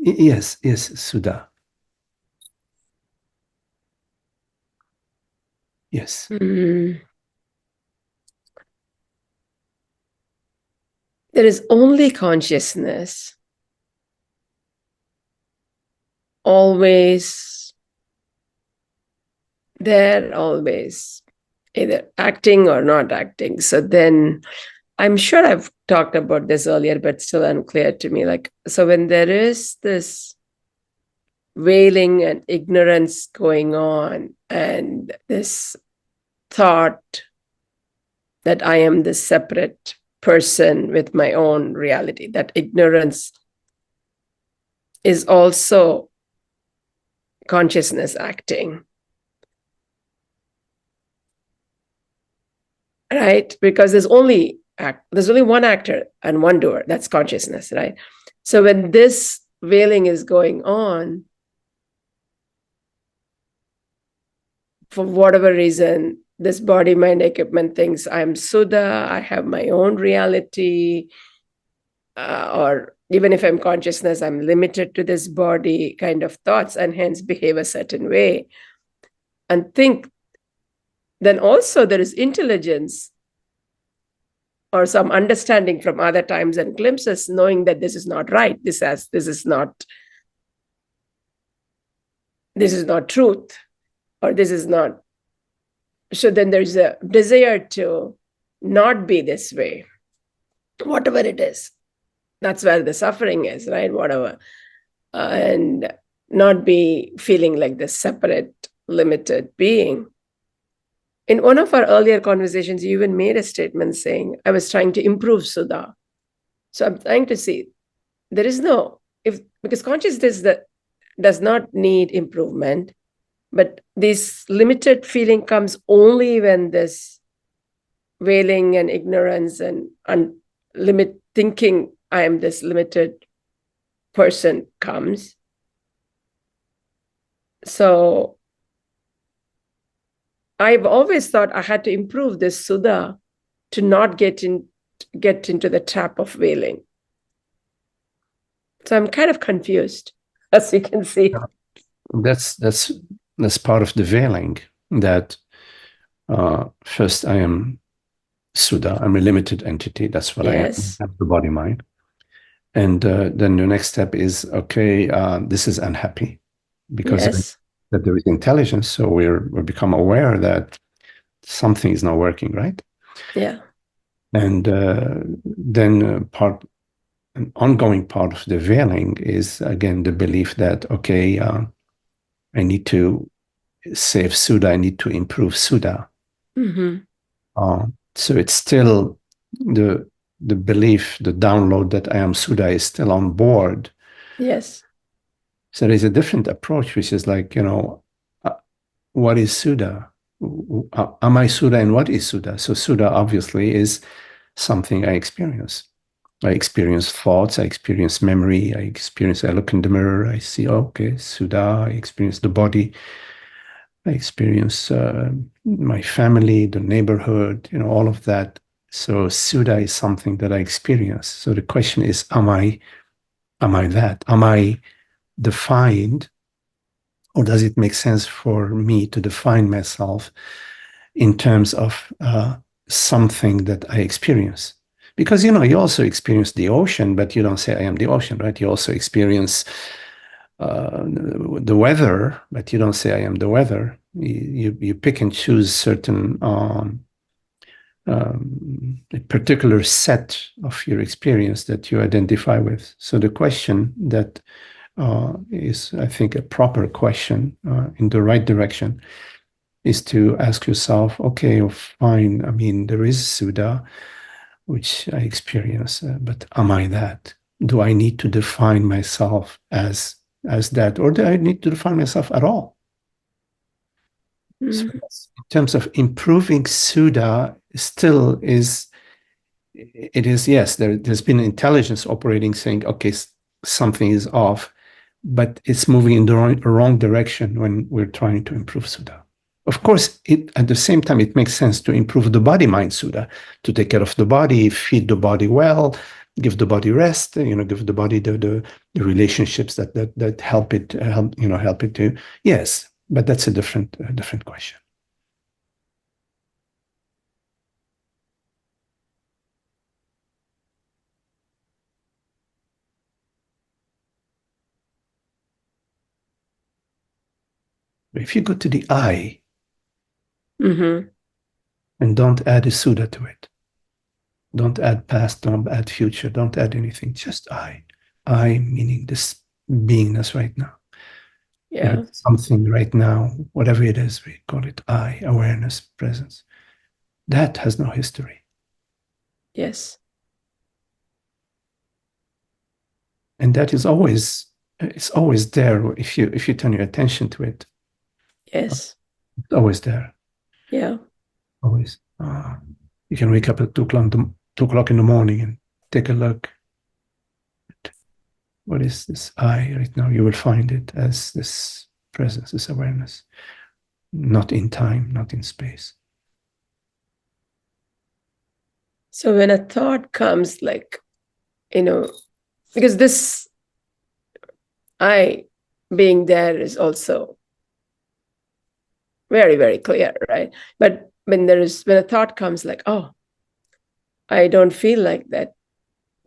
Yes, Sudha. Yes. There is only consciousness, always there, always either acting or not acting. So then I'm sure I've talked about this earlier, but still unclear to me. Like, so when there is this wailing and ignorance going on, and this thought that I am this separate person with my own reality, that ignorance is also consciousness acting. Right? Because there's only one actor and one doer. That's consciousness, right? So when this wailing is going on, for whatever reason, this body, mind, equipment thinks I'm Sudha, I have my own reality, or even if I'm consciousness, I'm limited to this body kind of thoughts, and hence behave a certain way and think. Then also there is intelligence or some understanding from other times and glimpses, knowing that this is not right. This is not truth, or this is not. So then there's a desire to not be this way, whatever it is. That's where the suffering is, right? Whatever. And not be feeling like this separate, limited being. In one of our earlier conversations, you even made a statement saying, I was trying to improve Sudha. So I'm trying to see, there is no, because consciousness that does not need improvement, but this limited feeling comes only when this wailing and ignorance and thinking I am this limited person comes. So I've always thought I had to improve this Sudha to not get into the trap of wailing. So I'm kind of confused, as you can see. That's part of the veiling, that first I am Sudha, I'm a limited entity. That's what Yes. I am, the body mind. And then the next step is, okay, this is unhappy, because Yes. that there is intelligence. So we become aware that something is not working, right? Yeah. And then an ongoing part of the veiling is, again, the belief that, okay, I need to save Sudha, I need to improve Sudha. So it's still the belief, the download that I am Sudha is still on board. Yes. So there's a different approach, which is like, what is Sudha? Am I Sudha, and what is Sudha? So Sudha obviously is something I experience. I experience thoughts, I experience memory, I look in the mirror, I see, okay, Sudha, I experience the body, I experience my family, the neighborhood, all of that. So Sudha is something that I experience. So the question is, am I that? Am I defined, or does it make sense for me to define myself in terms of something that I experience? Because, you also experience the ocean, but you don't say, I am the ocean, right? You also experience the weather, but you don't say, I am the weather. You pick and choose certain a particular set of your experience that you identify with. So the question that is, I think, a proper question in the right direction is to ask yourself, okay, fine, I mean, there is Sudha, which I experience, but am I that? Do I need to define myself as that, or do I need to define myself at all? So in terms of improving Sudha, still is, yes, there's been intelligence operating saying, okay, something is off, but it's moving in the wrong direction when we're trying to improve Sudha. Of course, at the same time, it makes sense to improve the body-mind Suda, to take care of the body, feed the body well, give the body rest, give the body the relationships that help it help it to. Yes, but that's a different question. If you go to the I Mm-hmm. and don't add a Suda to it, don't add past, don't add future, don't add anything, just I meaning this beingness right now. Yeah. Something right now, whatever it is, we call it I, awareness, presence. That has no history. Yes. And that is always, it's always there if you turn your attention to it. Yes. It's always there. Yeah. Always. You can wake up at 2 o'clock in the morning and take a look. What is this I right now? You will find it as this presence, this awareness, not in time, not in space. So when a thought comes, like, because this I being there is also very, very clear, right? But when a thought comes like, oh, I don't feel like that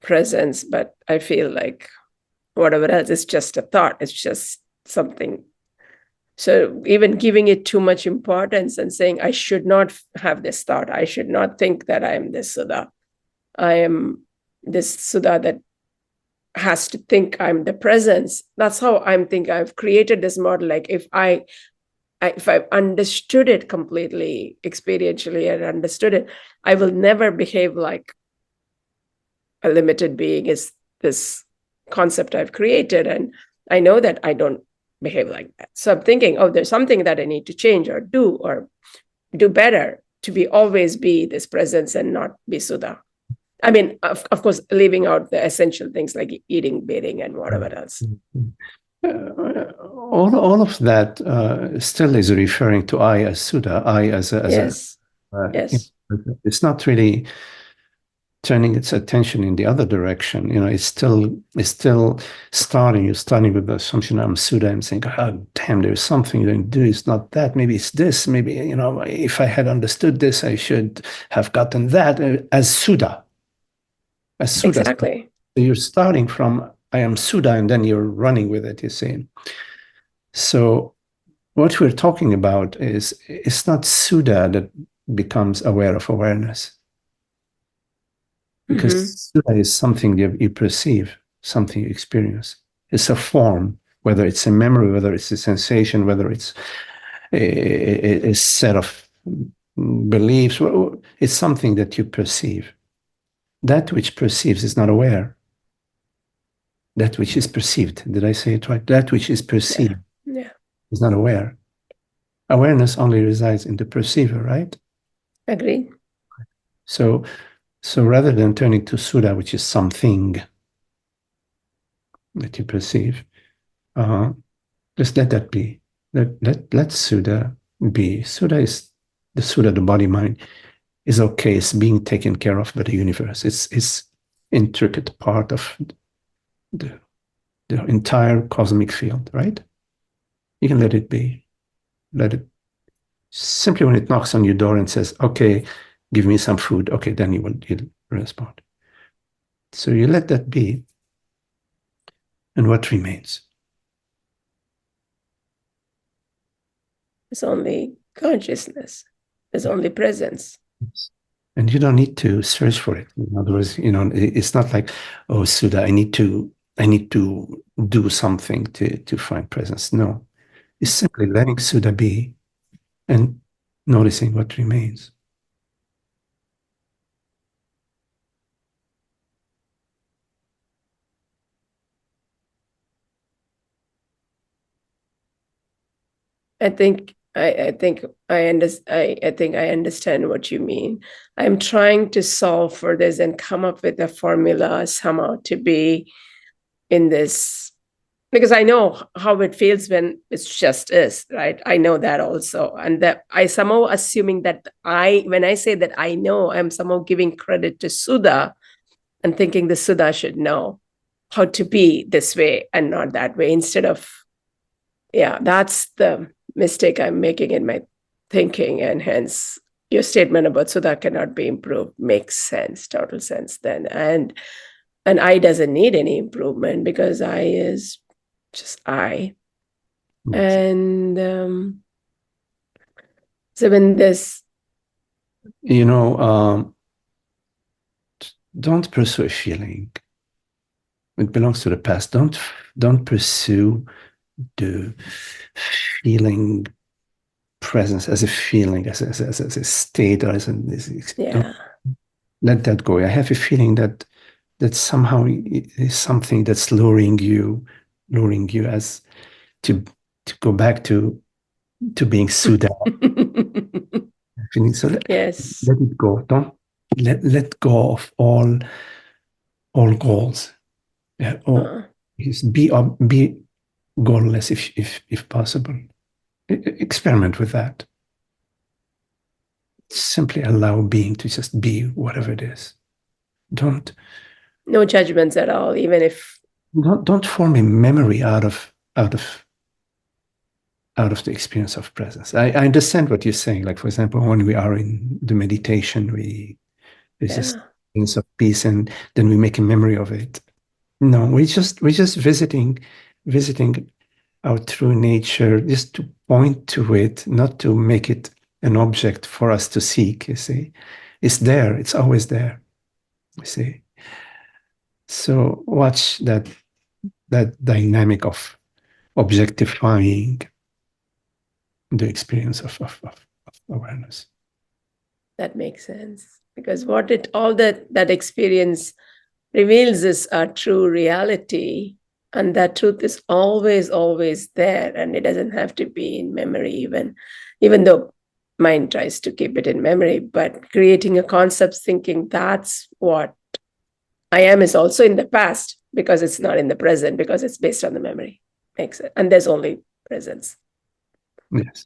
presence, but I feel like whatever else, it's just a thought, it's just something. So even giving it too much importance and saying, I should not have this thought, I should not think that I am this Sudha. I am this Sudha that has to think I'm the presence. That's how I'm thinking. I've created this model. Like if I've understood it completely, experientially, and understood it, I will never behave like a limited being is this concept I've created. And I know that I don't behave like that. So I'm thinking, oh, there's something that I need to change or do better to always be this presence and not be Sudha. I mean, of course, leaving out the essential things like eating, bathing, and whatever else. All of that still is referring to I as Suda, I as a, Yes. Yes. It's not really turning its attention in the other direction. It's still starting. You're starting with the assumption I'm Suda and saying, oh, damn, there's something you didn't do. It's not that. Maybe it's this. Maybe, if I had understood this, I should have gotten that as Suda. As Suda. Exactly. So you're starting from I am Suda, and then you're running with it, you see. So what we're talking about is it's not Suda that becomes aware of awareness. Because Suda is something you perceive, something you experience. It's a form, whether it's a memory, whether it's a sensation, whether it's a set of beliefs. It's something that you perceive. That which perceives is not aware. That which is perceived. Did I say it right? That which is perceived is not aware. Awareness only resides in the perceiver, right? Agreed. So rather than turning to Suda, which is something that you perceive, just let that be. Let Suda be. Suda is the Suda, the body mind, is okay. It's being taken care of by the universe. It's intricate part of the entire cosmic field, right? You can let it be. Let it simply when it knocks on your door and says, okay, give me some food. Okay, then you'll respond. So you let that be. And what remains? It's only consciousness. It's only presence. And you don't need to search for it. In other words, it's not like, oh, Suda, I need to do something to find presence. No. It's simply letting Suda be and noticing what remains. I think I understand what you mean. I'm trying to solve for this and come up with a formula somehow to be in this because I know how it feels when it's just is, right? I know that also. And that I somehow assuming that when I say that I know, I'm somehow giving credit to Sudha and thinking the Sudha should know how to be this way and not that way instead of, yeah, that's the mistake I'm making in my thinking. And hence your statement about Sudha cannot be improved makes sense, total sense then. And I doesn't need any improvement because I is just I. Yes. And so when this, Don't pursue a feeling. It belongs to the past. Don't pursue the feeling presence as a feeling, as a state, or don't yeah, let that go. I have a feeling that somehow is something that's luring you as to go back to being Suda. Feeling. So yes, let it go. Don't let go of all goals. Yeah, or just be goalless if possible. Experiment with that. Simply allow being to just be whatever it is. Don't no judgments at all, even if don't form a memory out of the experience of presence. I understand what you're saying. Like, for example, when we are in the meditation, there's this yeah, sense of peace, and then we make a memory of it. No, we're just visiting our true nature, just to point to it, not to make it an object for us to seek. You see, it's there. It's always there. You see. So watch that dynamic of objectifying the experience of awareness. that makes sense. Because what it all that experience reveals is our true reality. And that truth is always, always there. And it doesn't have to be in memory, even though mind tries to keep it in memory, but creating a concept thinking that's what I am is also in the past because it's not in the present, because it's based on the memory. Makes it. And there's only presence. Yes.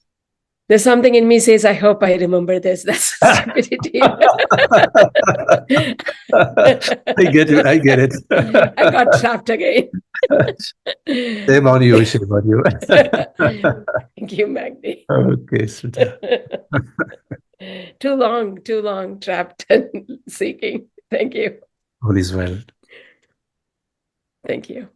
There's something in me says, I hope I remember this. That's stupidity. I get it. I get it. I got trapped again. Shame on you. Shame on you. Thank you, Magdi. Okay, Sudha. Too long trapped and seeking. Thank you. All is well. Thank you.